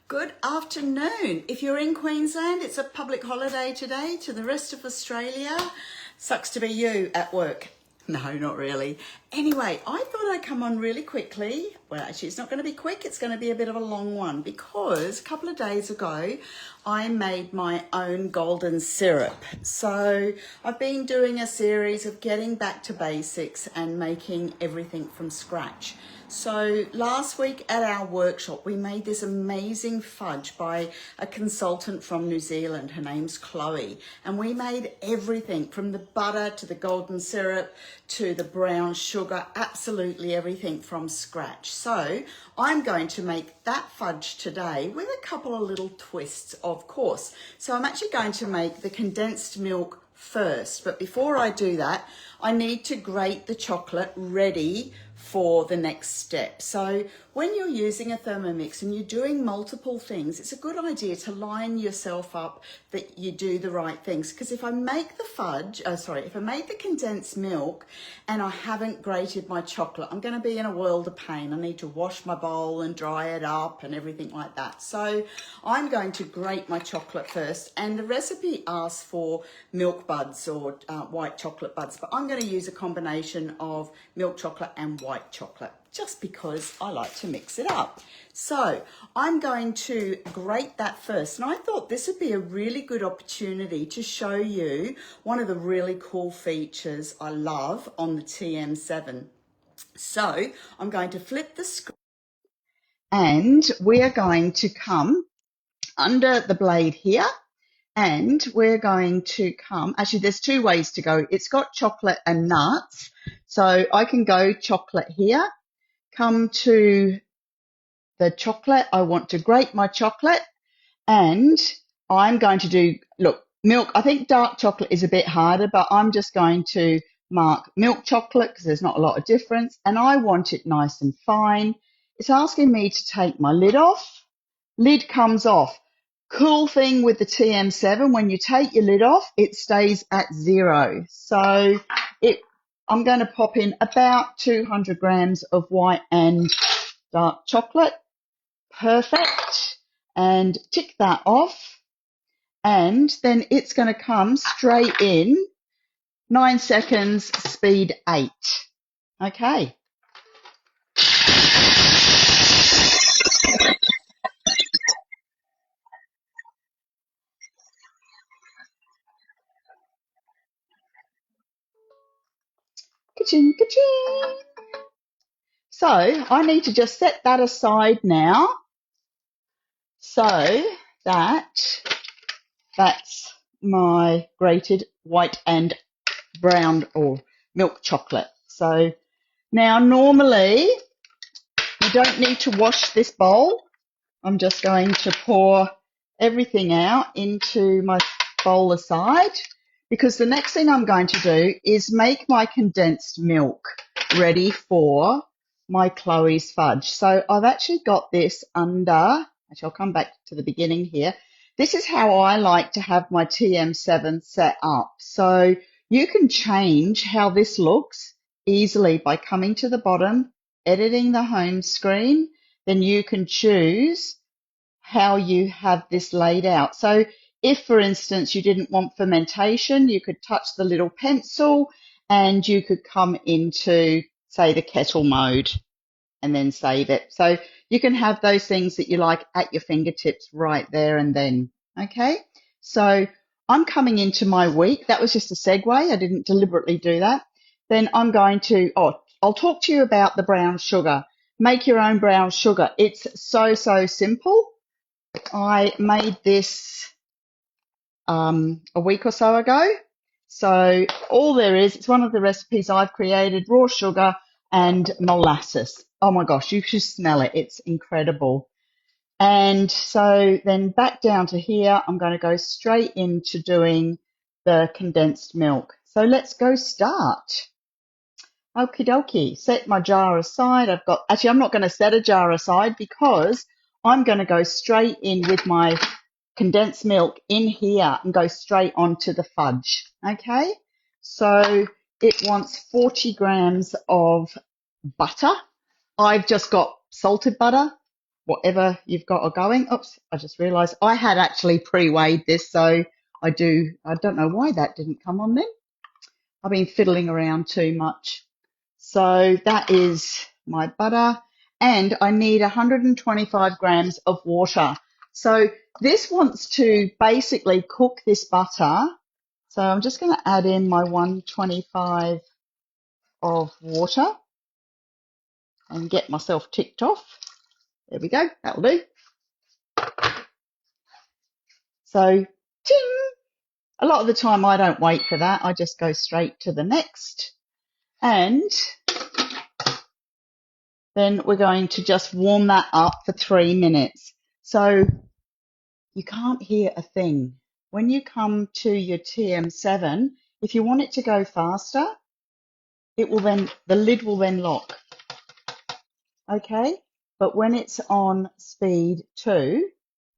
Good afternoon. If you're in Queensland, it's a public holiday today. To the rest of Australia, sucks to be you at work. No, not really. Anyway, I thought I'd come on really quickly. Well, actually, it's not going to be quick. It's going to be a bit of a long one because a couple of days ago, I made my own golden syrup. So I've been doing a series of getting back to basics and making everything from scratch. So last week at our workshop, we made this amazing fudge by a consultant from New Zealand. Her name's Chloe. And we made everything from the butter to the golden syrup to the brown sugar, absolutely everything from scratch. So I'm going to make that fudge today with a couple of little twists, of course. So I'm actually going to make the condensed milk first. But before I do that, I need to grate the chocolate ready for the next step. So when you're using a Thermomix and you're doing multiple things, it's a good idea to line yourself up that you do the right things. Because if I make the fudge, if I make the condensed milk and I haven't grated my chocolate, I'm going to be in a world of pain. I need to wash my bowl and dry it up and everything like that. So I'm going to grate my chocolate first, and the recipe asks for milk buds or white chocolate buds, but I'm going to use a combination of milk chocolate and white chocolate just because I like to mix it up. So I'm going to grate that first, and I thought this would be a really good opportunity to show you one of the really cool features I love on the TM7. So I'm going to flip the screen and we are going to come under the blade here, and we're going to come, actually there's two ways to go. It's got chocolate and nuts, so I can go chocolate here, come to the chocolate. I want to grate my chocolate, and I'm going to do, look, milk. I think dark chocolate is a bit harder, but I'm just going to mark milk chocolate because there's not a lot of difference, and I want it nice and fine. It's asking me to take my lid off. Lid comes off. Cool thing with the TM7, when you take your lid off, it stays at 0. So I'm going to pop in about 200 grams of white and dark chocolate. Perfect. And tick that off. And then it's going to come straight in. 9 seconds, speed 8. Okay. Ka-ching, ka-ching. So I need to just set that aside now. So that's my grated white and brown or milk chocolate. So now normally you don't need to wash this bowl. I'm just going to pour everything out into my bowl aside, because the next thing I'm going to do is make my condensed milk ready for my Chloe's fudge. So I've actually got this under, actually I'll come back to the beginning here. This is how I like to have my TM7 set up. So you can change how this looks easily by coming to the bottom, editing the home screen, then you can choose how you have this laid out. So if, for instance, you didn't want fermentation, you could touch the little pencil and you could come into, say, the kettle mode and then save it. So you can have those things that you like at your fingertips right there and then. Okay, so I'm coming into my week. That was just a segue. I didn't deliberately do that. Then I'm going to, I'll talk to you about the brown sugar. Make your own brown sugar. It's so simple. I made this a week or so ago. So all there is, it's one of the recipes I've created, raw sugar and molasses. Oh my gosh, you should smell it. It's incredible. And so then back down to here, I'm going to go straight into doing the condensed milk. So let's go start. Okie dokie, set my jar aside. I'm not going to set a jar aside because I'm going to go straight in with my condensed milk in here and go straight onto the fudge. Okay, so it wants 40 grams of butter. I've just got salted butter. whatever you've got going. Oops, I just realised I had actually pre-weighed this, so I don't know why that didn't come on then. I've been fiddling around too much. So that is my butter, and I need 125 grams of water. So this wants to basically cook this butter. So I'm just going to add in my 125 of water and get myself ticked off. There we go, that'll do. So, ting! A lot of the time I don't wait for that, I just go straight to the next. And then we're going to just warm that up for 3 minutes. So you can't hear a thing. When you come to your TM7, if you want it to go faster, the lid will then lock. Okay? But when it's on speed 2,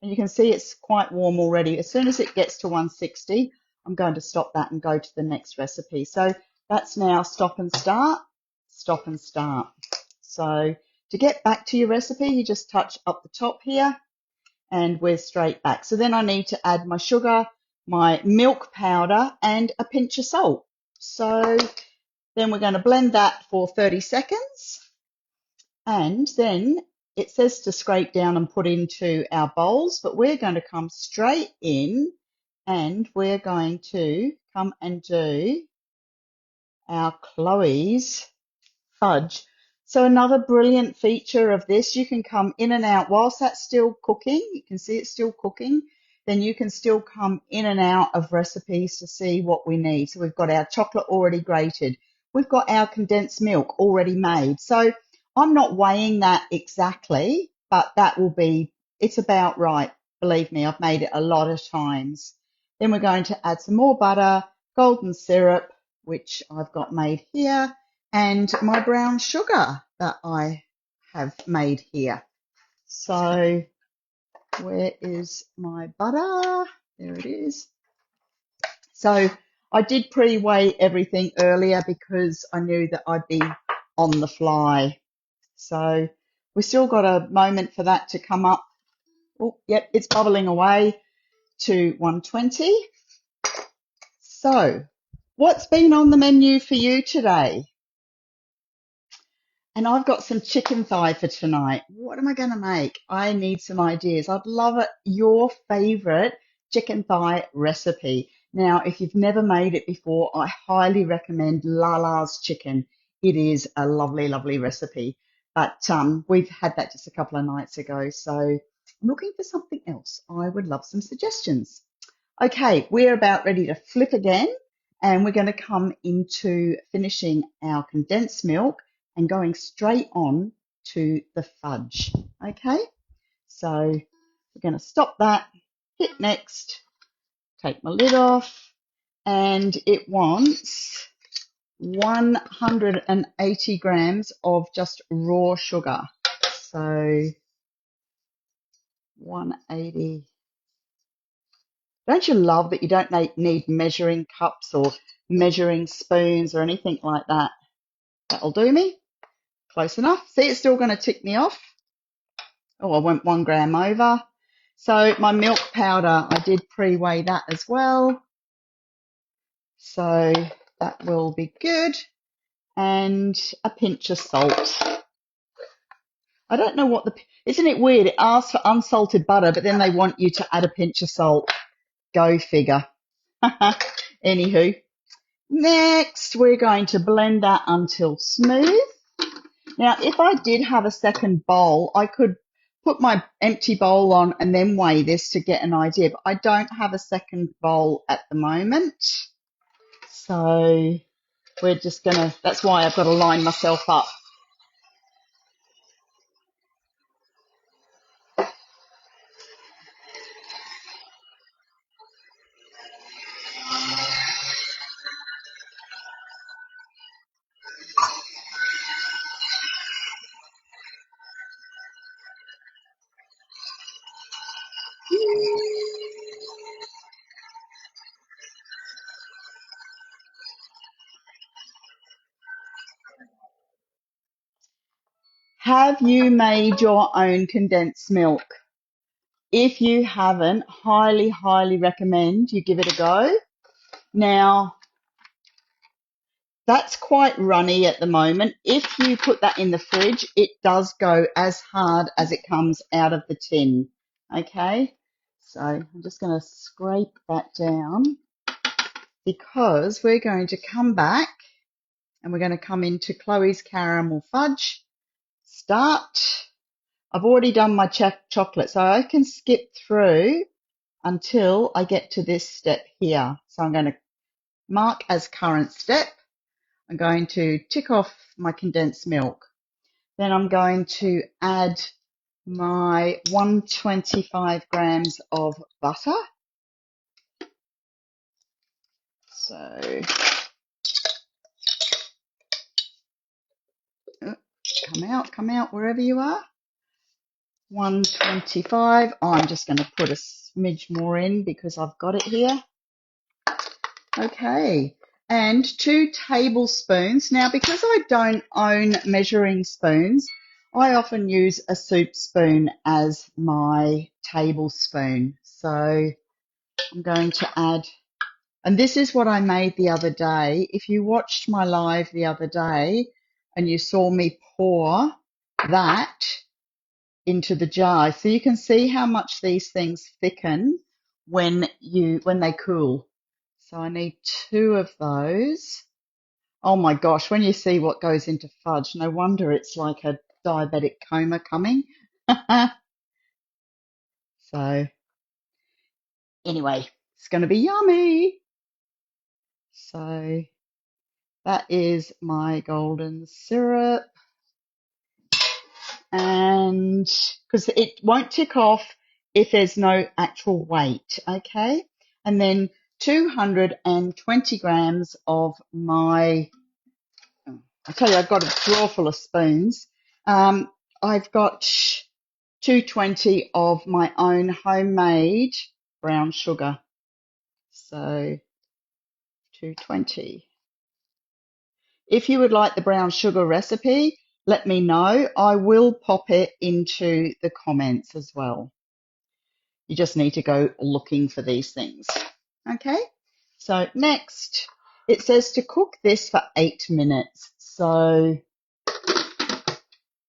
and you can see it's quite warm already, as soon as it gets to 160, I'm going to stop that and go to the next recipe. So that's now stop and start, stop and start. So to get back to your recipe, you just touch up the top here and we're straight back. So then I need to add my sugar, my milk powder, and a pinch of salt. So then we're going to blend that for 30 seconds. And then it says to scrape down and put into our bowls, but we're going to come straight in and we're going to come and do our Chloe's fudge. So another brilliant feature of this, you can come in and out whilst that's still cooking. You can see it's still cooking. Then you can still come in and out of recipes to see what we need. So we've got our chocolate already grated. We've got our condensed milk already made. So I'm not weighing that exactly, but it's about right. Believe me, I've made it a lot of times. Then we're going to add some more butter, golden syrup, which I've got made here, and my brown sugar that I have made here. So where is my butter? There it is. So I did pre-weigh everything earlier because I knew that I'd be on the fly. So we've still got a moment for that to come up. Oh, yep, it's bubbling away to 120. So what's been on the menu for you today? And I've got some chicken thigh for tonight. What am I going to make? I need some ideas. I'd love your favorite chicken thigh recipe. Now, if you've never made it before, I highly recommend Lala's Chicken. It is a lovely, lovely recipe. But we've had that just a couple of nights ago. So I'm looking for something else. I would love some suggestions. Okay, we're about ready to flip again. And we're going to come into finishing our condensed milk and going straight on to the fudge. Okay, so we're going to stop that, hit next, take my lid off, and it wants 180 grams of just raw sugar. So 180. Don't you love that you don't need measuring cups or measuring spoons or anything like that? That'll do me. Close enough. See, it's still going to tick me off. Oh, I went 1 gram over. So my milk powder, I did pre-weigh that as well. So that will be good. And a pinch of salt. I don't know isn't it weird? It asks for unsalted butter, but then they want you to add a pinch of salt. Go figure. Anywho, next we're going to blend that until smooth. Now, if I did have a second bowl, I could put my empty bowl on and then weigh this to get an idea, but I don't have a second bowl at the moment. So we're just that's why I've got to line myself up. Have you made your own condensed milk? If you haven't, highly, highly recommend you give it a go. Now, that's quite runny at the moment. If you put that in the fridge, it does go as hard as it comes out of the tin. Okay, so I'm just going to scrape that down because we're going to come back and we're going to come into Chloe's caramel fudge. Start. I've already done my chocolate, so I can skip through until I get to this step here. So I'm going to mark as current step. I'm going to tick off my condensed milk. Then I'm going to add my 125 grams of butter. So come out wherever you are. 125. I'm just going to put a smidge more in because I've got it here. Okay, and 2 tablespoons. Now, because I don't own measuring spoons, I often use a soup spoon as my tablespoon. So I'm going to add, and this is what I made the other day. If you watched my live the other day and you saw me pour that into the jar, so you can see how much these things thicken when they cool. So I need 2 of those. Oh my gosh, when you see what goes into fudge, no wonder it's like a diabetic coma coming. So anyway, it's going to be yummy. So that is my golden syrup. And because it won't tick off if there's no actual weight, okay? And then 220 grams of my, I tell you, I've got a drawer full of spoons. I've got 220 of my own homemade brown sugar. So 220. If you would like the brown sugar recipe, let me know. I will pop it into the comments as well. You just need to go looking for these things. Okay, so next, it says to cook this for 8 minutes. So,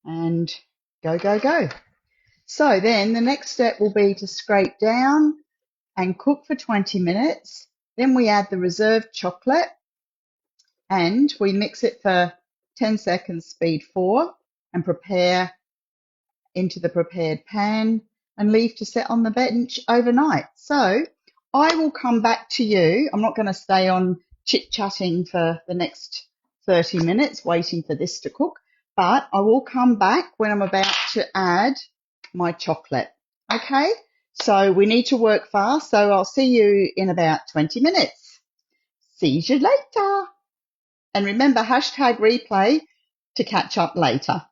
and go, go, go. So then the next step will be to scrape down and cook for 20 minutes. Then we add the reserved chocolate and we mix it for 10 seconds speed 4 and prepare into the prepared pan and leave to set on the bench overnight. So I will come back to you. I'm not going to stay on chit-chatting for the next 30 minutes waiting for this to cook, but I will come back when I'm about to add my chocolate. Okay, so we need to work fast, so I'll see you in about 20 minutes. See you later. And remember, hashtag replay to catch up later.